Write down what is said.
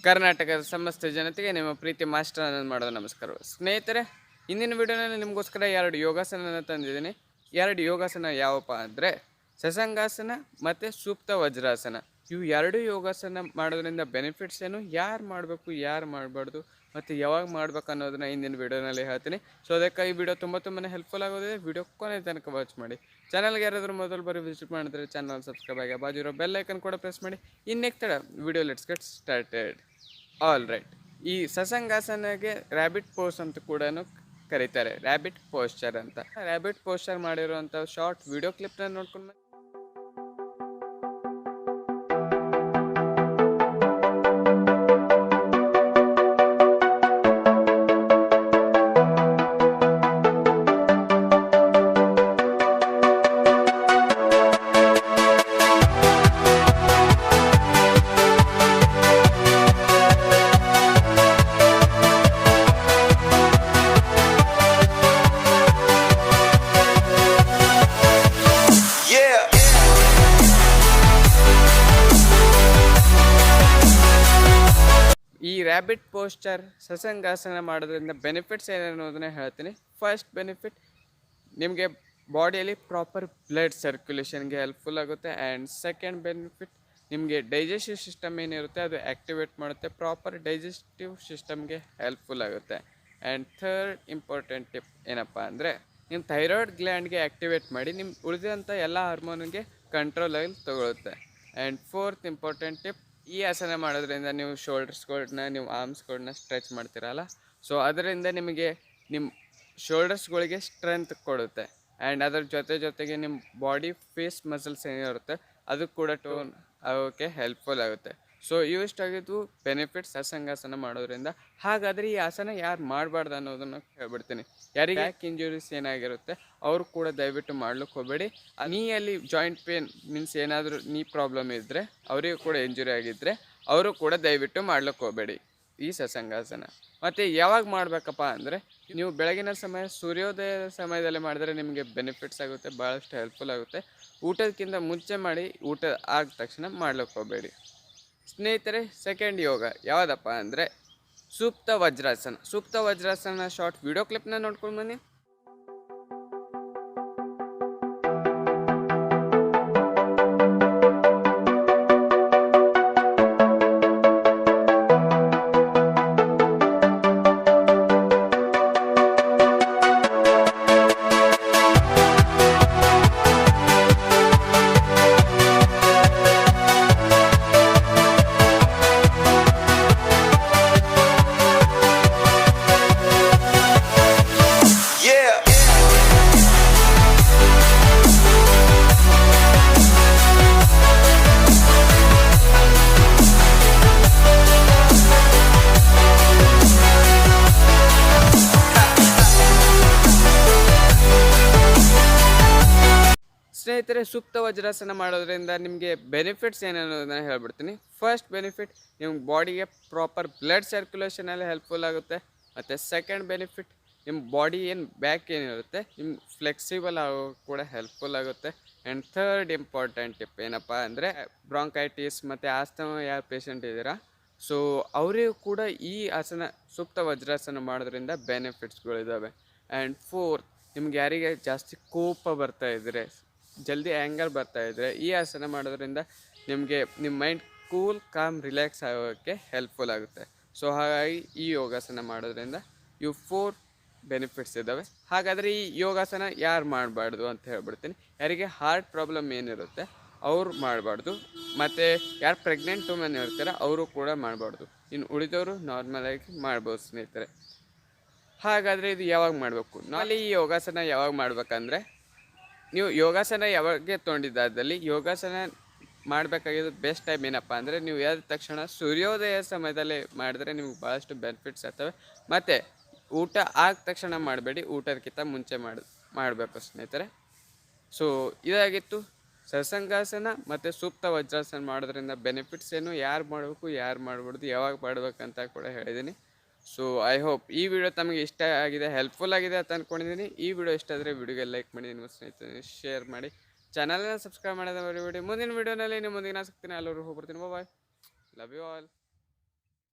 ಕರ್ನಾಟಕದ ಸಮಸ್ತ ಜನತೆಗೆ ನಿಮ್ಮ ಪ್ರೀತಿ ಮಾಸ್ಟರ್ ಅನ್ನೋದು ಮಾಡೋದು ನಮಸ್ಕಾರ ಸ್ನೇಹಿತರೆ. ಇಂದಿನ ವಿಡಿಯೋನಲ್ಲಿ ನಿಮಗೋಸ್ಕರ 2 ಯೋಗಾಸನ ತಂದಿದ್ದೀನಿ. 2 ಯೋಗಾಸನ ಯಾವಪ್ಪ ಅಂದರೆ ಸಸಂಗಾಸನ ಮತ್ತು ಸೂಕ್ತ ವಜ್ರಾಸನ. ಇವು 2 ಯೋಗಾಸನ ಮಾಡೋದ್ರಿಂದ ಬೆನಿಫಿಟ್ಸ್ ಏನು, ಯಾರು ಮಾಡಬೇಕು ಯಾರು ಮಾಡಬಾರ್ದು ಮತ್ತು ಯಾವಾಗ ಮಾಡ್ಬೇಕು ಅನ್ನೋದನ್ನ ಇಂದಿನ ವಿಡಿಯೋನಲ್ಲಿ ಹೇಳ್ತೀನಿ. ಸೊ ಅದಕ್ಕೆ ಈ ವಿಡಿಯೋ ತುಂಬ ಹೆಲ್ಪ್ಫುಲ್ ಆಗೋದಿದೆ. ವಿಡಿಯೋ ಕೊನೆ ತನಕ ವಾಚ್ ಮಾಡಿ. ಚಾನಲ್ಗೆ ಯಾರಾದರೂ ಮೊದಲು ಬರೀ ವಿಸಿಟ್ ಮಾಡಿದ್ರೆ ಚಾನಲ್ ಸಬ್ಸ್ಕ್ರೈಬ್ ಆಗಿ ಬಾಜು ಇರೋ ಬೆಲ್ ಐಕನ್ ಕೂಡ ಪ್ರೆಸ್ ಮಾಡಿ. ಇನ್ನೆಕ್ ತಡ video let's get started. All right, ಈ ಸಸಂಗಾಸನಗೆ ರ್ಯಾಬಿಟ್ ಪೋಸ್ ಅಂತ ಕೂಡ ಕರೀತಾರೆ, ರ್ಯಾಬಿಟ್ ಪೋಸ್ಚರ್ ಅಂತ. ರ್ಯಾಬಿಟ್ ಪೋಸ್ಚರ್ ಮಾಡಿರುವಂಥ ಶಾರ್ಟ್ ವಿಡಿಯೋ ಕ್ಲಿಪ್ನ ನೋಡ್ಕೊಂಡು ಈ ರ್ಯಾಬಿಟ್ ಪೋಸ್ಚರ್ ಸಸಂಗಾಸನ ಮಾಡೋದ್ರಿಂದ ಬೆನಿಫಿಟ್ಸ್ ಏನೇನೋದನ್ನ ಹೇಳ್ತೀನಿ. ಫಸ್ಟ್ ಬೆನಿಫಿಟ್, ನಿಮಗೆ ಬಾಡಿಯಲ್ಲಿ ಪ್ರಾಪರ್ ಬ್ಲಡ್ ಸರ್ಕ್ಯುಲೇಷನ್ಗೆ ಹೆಲ್ಪ್ಫುಲ್ ಆಗುತ್ತೆ. ಆ್ಯಂಡ್ ಸೆಕೆಂಡ್ ಬೆನಿಫಿಟ್, ನಿಮಗೆ ಡೈಜೆಸ್ಟಿವ್ ಸಿಸ್ಟಮ್ ಏನಿರುತ್ತೆ ಅದು ಆ್ಯಕ್ಟಿವೇಟ್ ಮಾಡುತ್ತೆ, ಪ್ರಾಪರ್ ಡೈಜೆಸ್ಟಿವ್ ಸಿಸ್ಟಮ್ಗೆ ಹೆಲ್ಪ್ಫುಲ್ ಆಗುತ್ತೆ. ಆ್ಯಂಡ್ ಥರ್ಡ್ ಇಂಪಾರ್ಟೆಂಟ್ ಟಿಪ್ ಏನಪ್ಪ ಅಂದರೆ, ನಿಮ್ಮ ಥೈರಾಯ್ಡ್ ಗ್ಲ್ಯಾಂಡ್ಗೆ ಆ್ಯಕ್ಟಿವೇಟ್ ಮಾಡಿ ನಿಮ್ಮ ಉಳಿದಂಥ ಎಲ್ಲ ಹಾರ್ಮೋನ್ಗೆ ಕಂಟ್ರೋಲಲ್ಲಿ ತಗೊಳುತ್ತೆ. ಆ್ಯಂಡ್ ಫೋರ್ತ್ ಇಂಪಾರ್ಟೆಂಟ್ ಟಿಪ್, ಈ ಆಸನ ಮಾಡೋದ್ರಿಂದ ನೀವು ಶೋಲ್ಡರ್ಸ್ಗಳನ್ನ, ನೀವು ಆರ್ಮ್ಸ್ಗಳನ್ನ ಸ್ಟ್ರೆಚ್ ಮಾಡ್ತೀರಲ್ಲ, ಸೊ ಅದರಿಂದ ನಿಮಗೆ ನಿಮ್ಮ ಶೋಲ್ಡರ್ಸ್ಗಳಿಗೆ ಸ್ಟ್ರೆಂತ್ ಕೊಡುತ್ತೆ. ಆ್ಯಂಡ್ ಅದರ ಜೊತೆಗೆ ನಿಮ್ಮ ಬಾಡಿ ಫೇಸ್ ಮಸಲ್ಸ್ ಏನಿರುತ್ತೆ ಅದು ಕೂಡ ಟೋನ್ ಆಗೋಕ್ಕೆ ಹೆಲ್ಪ್ಫುಲ್ ಆಗುತ್ತೆ. ಸೊ ಇವಿಷ್ಟಾಗಿದ್ದು ಬೆನಿಫಿಟ್ಸ್ ಸಸಂಗಾಸನ ಮಾಡೋದ್ರಿಂದ. ಹಾಗಾದರೆ ಈ ಆಸನ ಯಾರು ಮಾಡಬಾರ್ದು ಅನ್ನೋದನ್ನು ಹೇಳ್ಬಿಡ್ತೀನಿ. ಯಾರಿಗೆ ಬ್ಯಾಕ್ ಇಂಜುರೀಸ್ ಏನಾಗಿರುತ್ತೆ ಅವರು ಕೂಡ ದಯವಿಟ್ಟು ಮಾಡ್ಲಿಕ್ಕೆ ಹೋಗಬೇಡಿ. ನೀಯಲ್ಲಿ ಜಾಯಿಂಟ್ ಪೇನ್ ಮೀನ್ಸ್ ಏನಾದರೂ ನೀ ಪ್ರಾಬ್ಲಮ್ ಇದ್ದರೆ, ಅವರಿಗೂ ಕೂಡ ಇಂಜುರಿ ಆಗಿದ್ದರೆ ಅವರು ಕೂಡ ದಯವಿಟ್ಟು ಮಾಡ್ಲಿಕ್ಕೆ ಹೋಗಬೇಡಿ ಈ ಸಸಂಗಾಸನ. ಮತ್ತು ಯಾವಾಗ ಮಾಡಬೇಕಪ್ಪ ಅಂದರೆ, ನೀವು ಬೆಳಗಿನ ಸಮಯ ಸೂರ್ಯೋದಯದ ಸಮಯದಲ್ಲಿ ಮಾಡಿದ್ರೆ ನಿಮಗೆ ಬೆನಿಫಿಟ್ಸ್ ಆಗುತ್ತೆ, ಭಾಳಷ್ಟು ಹೆಲ್ಪ್ಫುಲ್ ಆಗುತ್ತೆ. ಊಟಕ್ಕಿಂತ ಮುಂಚೆ ಮಾಡಿ, ಊಟ ಆದ ತಕ್ಷಣ ಮಾಡ್ಲಿಕ್ಕೆ ಹೋಗಬೇಡಿ ಸ್ನೇಹಿತರೆ. ಸೆಕೆಂಡ್ ಯೋಗ ಯಾವುದಪ್ಪ ಅಂದರೆ ಸೂಕ್ತ ವಜ್ರಾಸನ. ಸೂಕ್ತ ವಜ್ರಾಸನ ಶಾರ್ಟ್ ವಿಡಿಯೋ ಕ್ಲಿಪ್ನ ನೋಡ್ಕೊಂಡು ಬನ್ನಿ. ಸ್ನೇಹಿತರೆ, ಸೂಕ್ತ ವಜ್ರಾಸನ ಮಾಡೋದ್ರಿಂದ ನಿಮಗೆ ಬೆನಿಫಿಟ್ಸ್ ಏನೇನೋದನ್ನ ಹೇಳ್ಬಿಡ್ತೀನಿ. ಫಸ್ಟ್ ಬೆನಿಫಿಟ್, ನಿಮ್ಮ ಬಾಡಿಗೆ ಪ್ರಾಪರ್ ಬ್ಲಡ್ ಸರ್ಕ್ಯುಲೇಷನಲ್ಲಿ ಹೆಲ್ಪ್ಫುಲ್ ಆಗುತ್ತೆ. ಮತ್ತು ಸೆಕೆಂಡ್ ಬೆನಿಫಿಟ್, ನಿಮ್ಮ ಬಾಡಿ ಏನು ಬ್ಯಾಕ್ ಏನಿರುತ್ತೆ ನಿಮ್ಮ ಫ್ಲೆಕ್ಸಿಬಲ್ ಆಗೋ ಕೂಡ ಹೆಲ್ಪ್ಫುಲ್ ಆಗುತ್ತೆ. ಆ್ಯಂಡ್ ಥರ್ಡ್ ಇಂಪಾರ್ಟೆಂಟ್ ಟಿಪ್ ಏನಪ್ಪ ಅಂದರೆ, ಬ್ರಾಂಕೈಟಿಸ್ ಮತ್ತು ಆಸ್ತಮಾ ಯಾರು ಪೇಷಂಟ್ ಇದ್ದೀರಾ, ಸೊ ಅವರಿಗೂ ಕೂಡ ಈ ಆಸನ ಸೂಕ್ತ ವಜ್ರಾಸನ ಮಾಡೋದ್ರಿಂದ ಬೆನಿಫಿಟ್ಸ್ಗಳಿದ್ದಾವೆ. ಆ್ಯಂಡ್ ಫೋರ್ತ್, ನಿಮ್ಗೆ ಯಾರಿಗೆ ಜಾಸ್ತಿ ಕೋಪ ಬರ್ತಾ ಇದ್ದರೆ, ಜಲ್ದಿ ಆ್ಯಂಗರ್ ಬರ್ತಾಯಿದ್ರೆ ಈ ಆಸನ ಮಾಡೋದ್ರಿಂದ ನಿಮಗೆ ನಿಮ್ಮ ಮೈಂಡ್ ಕೂಲ್, ಕಾಮ್, ರಿಲ್ಯಾಕ್ಸ್ ಆಗೋಕ್ಕೆ ಹೆಲ್ಪ್ಫುಲ್ ಆಗುತ್ತೆ. ಸೊ ಹಾಗಾಗಿ ಈ ಯೋಗಾಸನ ಮಾಡೋದ್ರಿಂದ ಇವು 4 ಬೆನಿಫಿಟ್ಸ್ ಇದ್ದಾವೆ. ಹಾಗಾದರೆ ಈ ಯೋಗಾಸನ ಯಾರು ಮಾಡಬಾರ್ದು ಅಂತ ಹೇಳ್ಬಿಡ್ತೀನಿ. ಯಾರಿಗೆ ಹಾರ್ಟ್ ಪ್ರಾಬ್ಲಮ್ ಏನಿರುತ್ತೆ ಅವರು ಮಾಡಬಾರ್ದು, ಮತ್ತು ಯಾರು ಪ್ರೆಗ್ನೆಂಟ್ ವುಮೆನ್ ಇರ್ತಾರೆ ಅವರು ಕೂಡ ಮಾಡಬಾರ್ದು. ಇನ್ನು ಉಳಿದವರು ನಾರ್ಮಲಾಗಿ ಮಾಡ್ಬೋದು ಸ್ನೇಹಿತರೆ. ಹಾಗಾದರೆ ಇದು ಯಾವಾಗ ಮಾಡಬೇಕು? ನಾಳೆ ಈ ಯೋಗಾಸನ ಯಾವಾಗ ಮಾಡಬೇಕಂದ್ರೆ, ನೀವು ಯೋಗಾಸನ ಯಾವಾಗ ತೊಗೊಂಡಿದ್ದಾದಲ್ಲಿ ಯೋಗಾಸನ ಮಾಡಬೇಕಾಗಿದ್ದು ಬೆಸ್ಟ್ ಟೈಮ್ ಏನಪ್ಪ ಅಂದರೆ, ನೀವು ಎದ್ದ ತಕ್ಷಣ ಸೂರ್ಯೋದಯ ಸಮಯದಲ್ಲಿ ಮಾಡಿದ್ರೆ ನಿಮ್ಗೆ ಭಾಳಷ್ಟು ಬೆನಿಫಿಟ್ಸ್ ಆಗ್ತವೆ. ಮತ್ತು ಊಟ ಆದ ತಕ್ಷಣ ಮಾಡಬೇಡಿ, ಊಟಕ್ಕಿಂತ ಮುಂಚೆ ಮಾಡಬೇಕು ಸ್ನೇಹಿತರೆ. ಸೊ ಇದಾಗಿತ್ತು ಸಸಂಗಾಸನ ಮತ್ತು ಸೂಕ್ತ ವಜ್ರಾಸನ ಮಾಡೋದ್ರಿಂದ ಬೆನಿಫಿಟ್ಸ್ ಏನು, ಯಾರು ಮಾಡಬೇಕು ಯಾರು ಮಾಡಬಾರ್ದು, ಯಾವಾಗ ಮಾಡಬೇಕಂತ ಕೂಡ ಹೇಳಿದ್ದೀನಿ. ಸೊ ಐ ಹೋಪ್ ಈ ವಿಡಿಯೋ ತಮಗೆ ಇಷ್ಟ ಆಗಿದೆ, ಹೆಲ್ಪ್ಫುಲ್ ಆಗಿದೆ ಅಂತ ಅಂದ್ಕೊಂಡಿದ್ದೀನಿ. ಈ ವಿಡಿಯೋ ಇಷ್ಟ ಆದರೆ ವಿಡಿಯೋಗೆ ಲೈಕ್ ಮಾಡಿ, ನಿಮ್ಮ ಸ್ನೇಹಿತರಿಗೆ ಶೇರ್ ಮಾಡಿ, ಚಾನಲ್ನ ಸಬ್ಸ್ಕ್ರೈಬ್ ಮಾಡೋದು ಮರಿಬೇಡಿ. ಮುಂದಿನ ವಿಡಿಯೋನಲ್ಲಿ ನಿಮ್ಮ ಮುಂದಿನ ಸಿಗ್ತೀನಿ. ಎಲ್ಲರೂ ಹೋಗ್ಬರ್ತೀನಿ. ಬಾಯ್, ಲವ್ ಯು ಆಲ್.